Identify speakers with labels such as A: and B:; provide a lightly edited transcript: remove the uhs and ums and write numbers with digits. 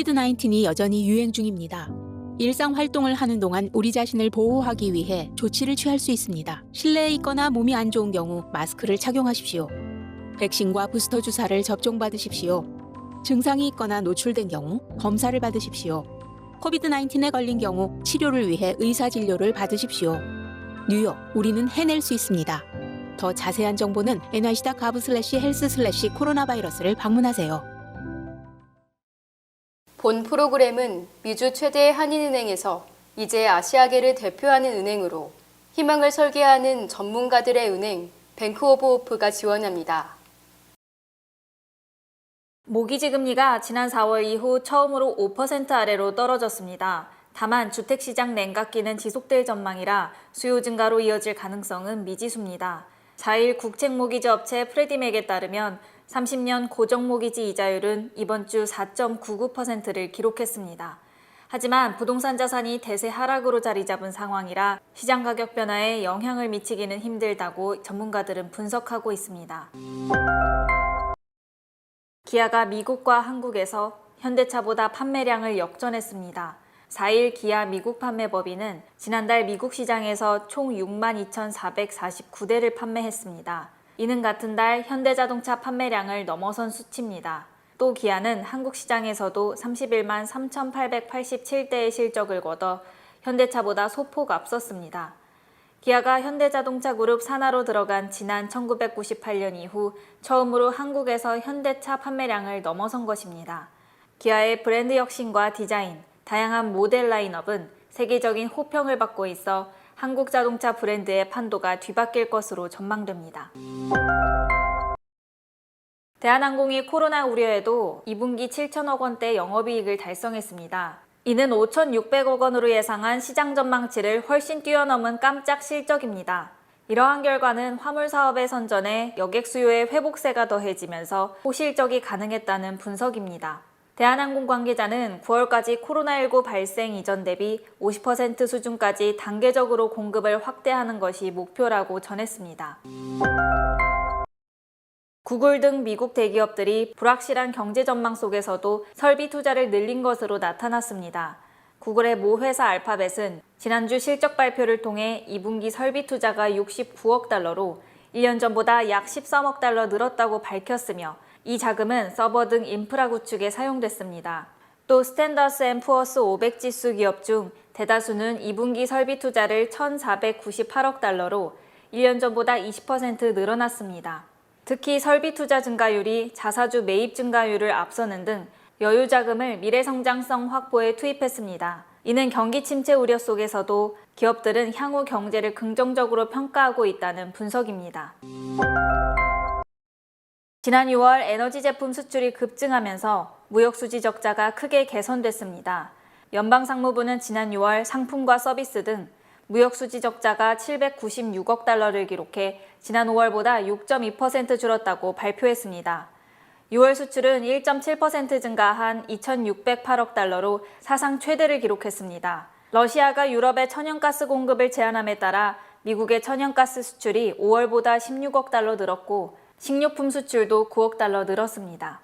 A: 코비드-19이 여전히 유행 중입니다. 일상 활동을 하는 동안 우리 자신을 보호하기 위해 조치를 취할 수 있습니다. 실내에 있거나 몸이 안 좋은 경우 마스크를 착용하십시오. 백신과 부스터 주사를 접종받으십시오. 증상이 있거나 노출된 경우 검사를 받으십시오. 코비드-19에 걸린 경우 치료를 위해 의사진료를 받으십시오. 뉴욕, 우리는 해낼 수 있습니다. 더 자세한 정보는 nyc.gov/health/코로나바이러스를 방문하세요.
B: 본 프로그램은 미주 최대의 한인은행에서 이제 아시아계를 대표하는 은행으로 희망을 설계하는 전문가들의 은행 뱅크 오브 호프가 지원합니다.
C: 모기지 금리가 지난 4월 이후 처음으로 5% 아래로 떨어졌습니다. 다만 주택시장 냉각기는 지속될 전망이라 수요 증가로 이어질 가능성은 미지수입니다. 4일 국책모기지 업체 프레디맥에 따르면 30년 고정모기지 이자율은 이번 주 4.99%를 기록했습니다. 하지만 부동산 자산이 대세 하락으로 자리 잡은 상황이라 시장 가격 변화에 영향을 미치기는 힘들다고 전문가들은 분석하고 있습니다. 기아가 미국과 한국에서 현대차보다 판매량을 역전했습니다. 4일 기아 미국 판매법인은 지난달 미국 시장에서 총 62,449대를 판매했습니다. 이는 같은 달 현대자동차 판매량을 넘어선 수치입니다. 또 기아는 한국 시장에서도 31만 3,887대의 실적을 거둬 현대차보다 소폭 앞섰습니다. 기아가 현대자동차 그룹 산하로 들어간 지난 1998년 이후 처음으로 한국에서 현대차 판매량을 넘어선 것입니다. 기아의 브랜드 혁신과 디자인, 다양한 모델 라인업은 세계적인 호평을 받고 있어 한국 자동차 브랜드의 판도가 뒤바뀔 것으로 전망됩니다. 대한항공이 코로나 우려에도 2분기 7천억 원대 영업이익을 달성했습니다. 이는 5,600억 원으로 예상한 시장 전망치를 훨씬 뛰어넘은 깜짝 실적입니다. 이러한 결과는 화물 사업의 선전에 여객 수요의 회복세가 더해지면서 호실적이 가능했다는 분석입니다. 대한항공 관계자는 9월까지 코로나19 발생 이전 대비 50% 수준까지 단계적으로 공급을 확대하는 것이 목표라고 전했습니다. 구글 등 미국 대기업들이 불확실한 경제 전망 속에서도 설비 투자를 늘린 것으로 나타났습니다. 구글의 모 회사 알파벳은 지난주 실적 발표를 통해 2분기 설비 투자가 69억 달러로 1년 전보다 약 13억 달러 늘었다고 밝혔으며 이 자금은 서버 등 인프라 구축에 사용됐습니다. 또 스탠더스 앤 푸어스 500 지수 기업 중 대다수는 2분기 설비 투자를 1,498억 달러로 1년 전보다 20% 늘어났습니다. 특히 설비 투자 증가율이 자사주 매입 증가율을 앞서는 등 여유 자금을 미래 성장성 확보에 투입했습니다. 이는 경기 침체 우려 속에서도 기업들은 향후 경제를 긍정적으로 평가하고 있다는 분석입니다. 지난 6월 에너지 제품 수출이 급증하면서 무역수지 적자가 크게 개선됐습니다. 연방상무부는 지난 6월 상품과 서비스 등 무역수지 적자가 796억 달러를 기록해 지난 5월보다 6.2% 줄었다고 발표했습니다. 6월 수출은 1.7% 증가한 2,608억 달러로 사상 최대를 기록했습니다. 러시아가 유럽에 천연가스 공급을 제한함에 따라 미국의 천연가스 수출이 5월보다 16억 달러 늘었고 식료품 수출도 9억 달러 늘었습니다.